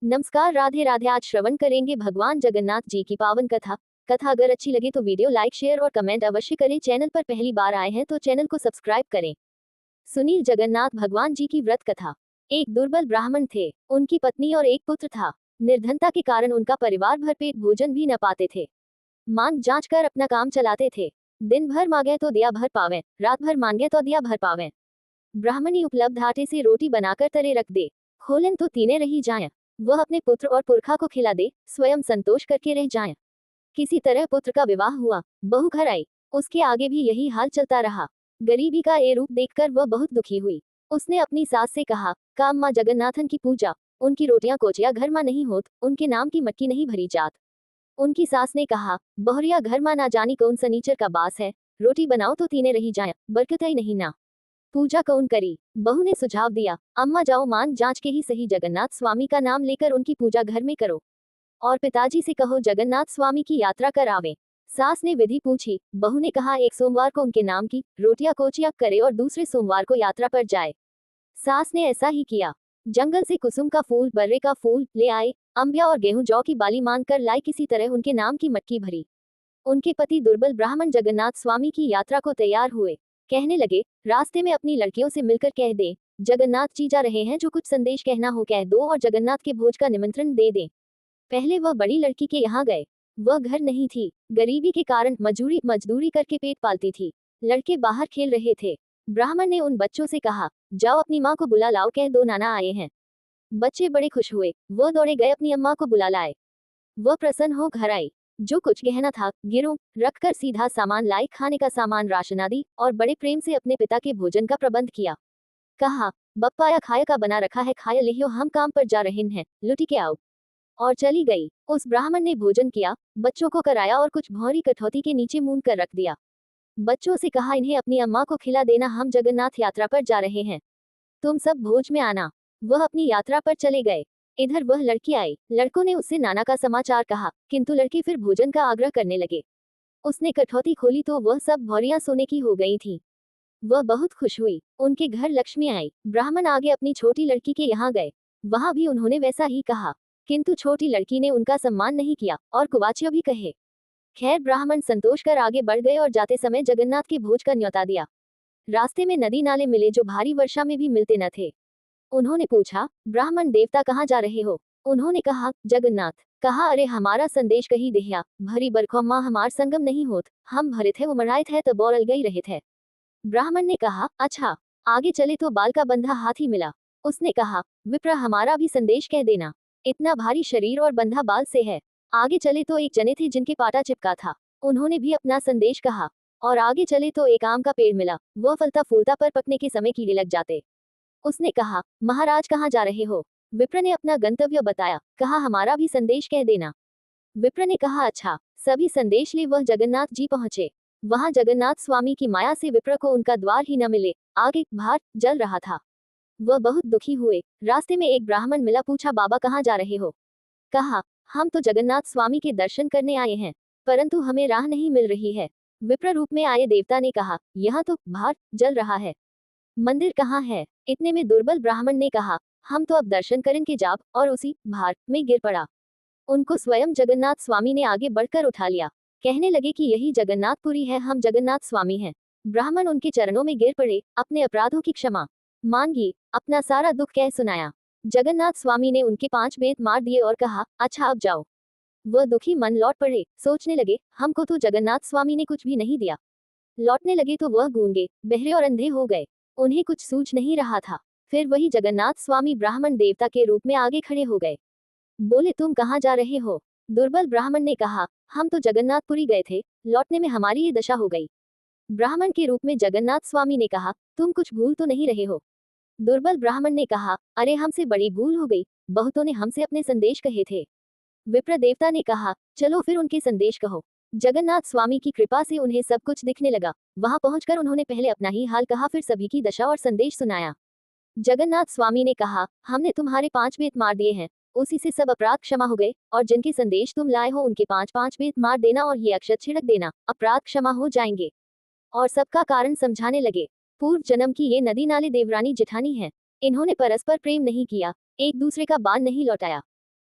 नमस्कार, राधे राधे। आज श्रवण करेंगे भगवान जगन्नाथ जी की पावन कथा। कथा अगर अच्छी लगे तो वीडियो लाइक, शेयर और कमेंट अवश्य करें। चैनल पर पहली बार आए हैं तो चैनल को सब्सक्राइब करें। सुनील जगन्नाथ भगवान जी की व्रत कथा। एक दुर्बल ब्राह्मण थे, उनकी पत्नी और एक पुत्र था। निर्धनता के कारण उनका परिवार भरपेट भोजन भी न पाते थे। मांग जांच कर अपना काम चलाते थे। दिन भर मांगे तो दिया भर पावे, रात भर मांगे तो दिया भर पावे। ब्राह्मणी उपलब्ध आटे से रोटी बनाकर तरे रख दे, खोलन तो तीने रही जाए। वह अपने पुत्र और पुरखा को खिला दे, स्वयं संतोष करके रह जाए। किसी तरह पुत्र का विवाह हुआ, बहू घर आई। उसके आगे भी यही हाल चलता रहा। गरीबी का ये रूप देखकर वह बहुत दुखी हुई। उसने अपनी सास से कहा, काम माँ जगन्नाथन की पूजा, उनकी रोटियां कोचिया घर माँ नहीं होत, उनके नाम की मटकी नहीं भरी जात। उनकी सास ने कहा, बहुरिया घर माँ ना जानी कौन सनीचर का बास है, रोटी बनाओ तो तीने रही जाए, बरकत ही नहीं ना। पूजा कौन करी? बहू ने सुझाव दिया, अम्मा जाओ मान जांच के ही सही जगन्नाथ स्वामी का नाम लेकर उनकी पूजा घर में करो। और पिताजी से कहो जगन्नाथ स्वामी की यात्रा कर आवे। सास ने विधि पूछी। बहू ने कहा, एक सोमवार को उनके नाम की रोटियां कोचिया करे और दूसरे सोमवार को यात्रा पर जाए। सास ने ऐसा ही किया। जंगल से कुसुम का फूल, बर्रे का फूल ले आए। अंबिया और गेहूं जौ की बाली मान कर लाई, किसी तरह उनके नाम की मटकी भरी। उनके पति दुर्बल ब्राह्मण जगन्नाथ स्वामी की यात्रा को तैयार हुए। कहने लगे, रास्ते में अपनी लड़कियों से मिलकर कह दे, जगन्नाथ जी जा रहे हैं, जो कुछ संदेश कहना हो कह दो और जगन्नाथ के भोज का निमंत्रण दे दें। पहले वह बड़ी लड़की के यहाँ गए। वह घर नहीं थी, गरीबी के कारण मजदूरी करके पेट पालती थी। लड़के बाहर खेल रहे थे। ब्राह्मण ने उन बच्चों से कहा, जाओ अपनी माँ को बुला लाओ, कह दो नाना आए हैं। बच्चे बड़े खुश हुए। वह दौड़े गए, अपनी अम्मा को बुला लाए। वह प्रसन्न हो घर आई। जो कुछ गहना था गिरों रखकर सीधा सामान लाई, खाने का सामान, राशन आदि, और बड़े प्रेम से अपने पिता के भोजन का प्रबंध किया। कहा, बप्पाया खाया का बना रखा है, खाया लियो, हम काम पर जा रहे हैं, लुटी के आओ। और चली गई। उस ब्राह्मण ने भोजन किया, बच्चों को कराया और कुछ भौरी कठौती के नीचे मूंद कर रख दिया। बच्चों से कहा, इन्हें अपनी अम्मा को खिला देना, हम जगन्नाथ यात्रा पर जा रहे हैं, तुम सब भोज में आना। वह अपनी यात्रा पर चले गए। इधर वह लड़की आई। लड़कों ने उससे नाना का समाचार कहा, किंतु लड़की फिर भोजन का आग्रह करने लगे। उसने कठौती खोली तो वह सब भौरियां सोने की हो गई थी। वह बहुत खुश हुई। उनके घर लक्ष्मी आई। ब्राह्मण आगे अपनी छोटी लड़की के यहाँ गए। वहां भी उन्होंने वैसा ही कहा, किंतु छोटी लड़की ने उनका सम्मान नहीं किया और कुवाच्य भी कहे। खैर, ब्राह्मण संतोष कर आगे बढ़ गए और जाते समय जगन्नाथ के भोज का न्योता दिया। रास्ते में नदी नाले मिले, जो भारी वर्षा में भी मिलते न थे। उन्होंने पूछा, ब्राह्मण देवता कहाँ जा रहे हो? उन्होंने कहा, जगन्नाथ। कहा, अरे हमारा संदेश कही देह्या, भरी बरखो माँ हमार संगम नहीं होत, हम भरे थे उमड़ाए थे तो बोरल गई रहे थे। ब्राह्मण ने कहा, अच्छा, आगे चले तो बाल का बंधा हाथी मिला। उसने कहा, विप्र हमारा भी संदेश कह देना, इतना भारी शरीर और बंधा बाल से है। आगे चले तो एक जने थे जिनके पाटा चिपका था, उन्होंने भी अपना संदेश कहा। और आगे चले तो एक आम का पेड़ मिला, वह फलता फूलता पर पकने के समय कीड़े लग जाते। उसने कहा, महाराज कहाँ जा रहे हो? विप्र ने अपना गंतव्य बताया। कहा, हमारा भी संदेश कह देना। विप्र ने कहा, अच्छा। सभी संदेश ले वह जगन्नाथ जी पहुंचे। वहां जगन्नाथ स्वामी की माया से विप्र को उनका द्वार ही न मिले, आगे भार जल रहा था। वह बहुत दुखी हुए। रास्ते में एक ब्राह्मण मिला, पूछा, बाबा कहाँ जा रहे हो? कहा, हम तो जगन्नाथ स्वामी के दर्शन करने आए हैं, परंतु हमें राह नहीं मिल रही है। विप्र रूप में आए देवता ने कहा, यहाँ तो भार जल रहा है, मंदिर कहाँ है? इतने में दुर्बल ब्राह्मण ने कहा, हम तो अब दर्शन करें के जाब, और उसी भार में गिर पड़ा। उनको स्वयं जगन्नाथ स्वामी ने आगे बढ़कर उठा लिया। कहने लगे कि यही जगन्नाथपुरी है, हम जगन्नाथ स्वामी हैं। ब्राह्मण उनके चरणों में गिर पड़े, अपने अपराधों की क्षमा मांगी, अपना सारा दुख कह सुनाया। जगन्नाथ स्वामी ने उनके 5 बेत मार दिए और कहा, अच्छा अब जाओ। वह दुखी मन लौट पड़े। सोचने लगे, हमको तो जगन्नाथ स्वामी ने कुछ भी नहीं दिया। लौटने लगे तो वह गूंगे, बहरे और अंधे हो गए। उन्हें कुछ सूझ नहीं रहा था। फिर वही जगन्नाथ स्वामी ब्राह्मण देवता के रूप में आगे खड़े हो गए। बोले, तुम कहाँ जा रहे हो? दुर्बल ब्राह्मण ने कहा, हम तो जगन्नाथपुरी गए थे, लौटने में हमारी ये दशा हो गई। ब्राह्मण के रूप में जगन्नाथ स्वामी ने कहा, तुम कुछ भूल तो नहीं रहे हो? दुर्बल ब्राह्मण ने कहा, अरे हमसे बड़ी भूल हो गई, बहुतों ने हमसे अपने संदेश कहे थे। विप्र देवता ने कहा, चलो फिर उनके संदेश कहो। जगन्नाथ स्वामी की कृपा से उन्हें सब कुछ दिखने लगा। वहां पहुंचकर उन्होंने पहले अपना ही हाल कहा, फिर सभी की दशा और संदेश सुनाया। जगन्नाथ स्वामी ने कहा, हमने तुम्हारे 5 बेत मार दिए हैं, उसी से सब अपराध क्षमा हो गए, और जिनके संदेश तुम लाए हो उनके 5-5 बेत मार देना और ये अक्षत छिड़क देना, अपराध क्षमा हो जाएंगे। और सबका कारण समझाने लगे। पूर्व जन्म की ये नदी नाले देवरानी जेठानी है। इन्होंने परस्पर प्रेम नहीं किया, एक दूसरे का बाल नहीं लौटाया।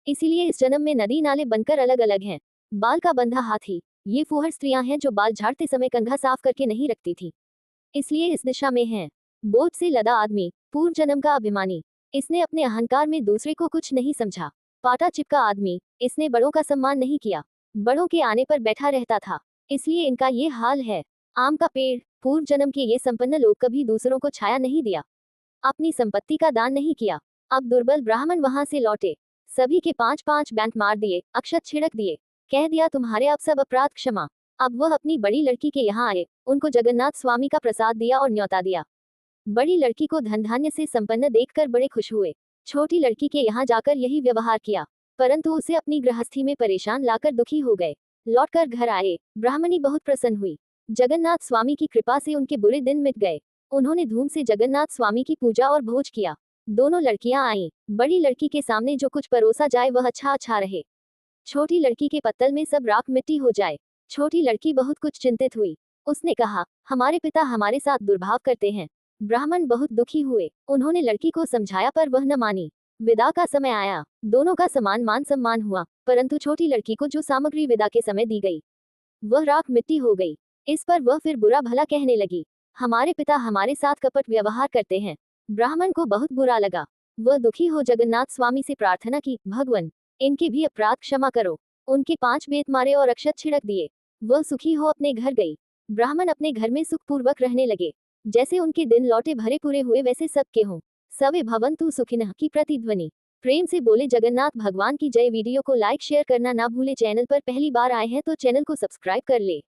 इसीलिए इस जन्म में नदी नाले बनकर अलग अलग हैं। बाल का बंधा हाथी, ये फूहड़ स्त्रियां हैं जो बाल झाड़ते समय कंघा साफ करके नहीं रखती थी, इसलिए इस दिशा में हैं। बोझ से लदा आदमी, पूर्व जन्म का अभिमानी, इसने अपने अहंकार में दूसरे को कुछ नहीं समझा। पाटा चिपका आदमी, इसने बड़ों का सम्मान नहीं किया, बड़ों के आने पर बैठा रहता था, इसलिए इनका ये हाल है। आम का पेड़, पूर्व जन्म के ये संपन्न लोग कभी दूसरों को छाया नहीं दिया, अपनी संपत्ति का दान नहीं किया। अब दुर्बल ब्राह्मण वहां से लौटे, सभी के 5-5 बैंड मार दिए, अक्षत छिड़क दिए, कह दिया तुम्हारे अब सब अपराध क्षमा। अब वह अपनी बड़ी लड़की के यहाँ आए, उनको जगन्नाथ स्वामी का प्रसाद दिया और न्योता दिया। बड़ी लड़की को धन धान्य से संपन्न देखकर बड़े खुश हुए। छोटी लड़की के यहाँ जाकर यही व्यवहार किया, परंतु उसे अपनी गृहस्थी में परेशान लाकर दुखी हो गए। लौटकर घर आए, ब्राह्मणी बहुत प्रसन्न हुई। जगन्नाथ स्वामी की कृपा से उनके बुरे दिन मिट गए। उन्होंने धूम से जगन्नाथ स्वामी की पूजा और भोज किया। दोनों लड़कियां आईं। बड़ी लड़की के सामने जो कुछ परोसा जाए वह अच्छा अच्छा रहे, छोटी लड़की के पत्तल में सब राख मिट्टी हो जाए। छोटी लड़की बहुत कुछ चिंतित हुई। उसने कहा, हमारे पिता हमारे साथ दुर्भाव करते हैं। ब्राह्मण बहुत दुखी हुए। उन्होंने लड़की को समझाया पर वह न मानी। विदा का समय आया, दोनों का समान मान सम्मान हुआ, परंतु छोटी लड़की को जो सामग्री विदा के समय दी गई वह राख मिट्टी हो गई। इस पर वह फिर बुरा भला कहने लगी, हमारे पिता हमारे साथ कपट व्यवहार करते हैं। ब्राह्मण को बहुत बुरा लगा। वह दुखी हो जगन्नाथ स्वामी से प्रार्थना की, भगवान इनके भी अपराध क्षमा करो। उनके 5 बेत मारे और अक्षत छिड़क दिए। वह सुखी हो अपने घर गई। ब्राह्मण अपने घर में सुखपूर्वक रहने लगे। जैसे उनके दिन लौटे भरे पूरे हुए वैसे सबके हों। सवे भवन्तु सुखिनः की प्रतिध्वनि। प्रेम से बोले जगन्नाथ भगवान की जय। वीडियो को लाइक शेयर करना ना भूले। चैनल पर पहली बार आए हैं तो चैनल को सब्सक्राइब कर ले।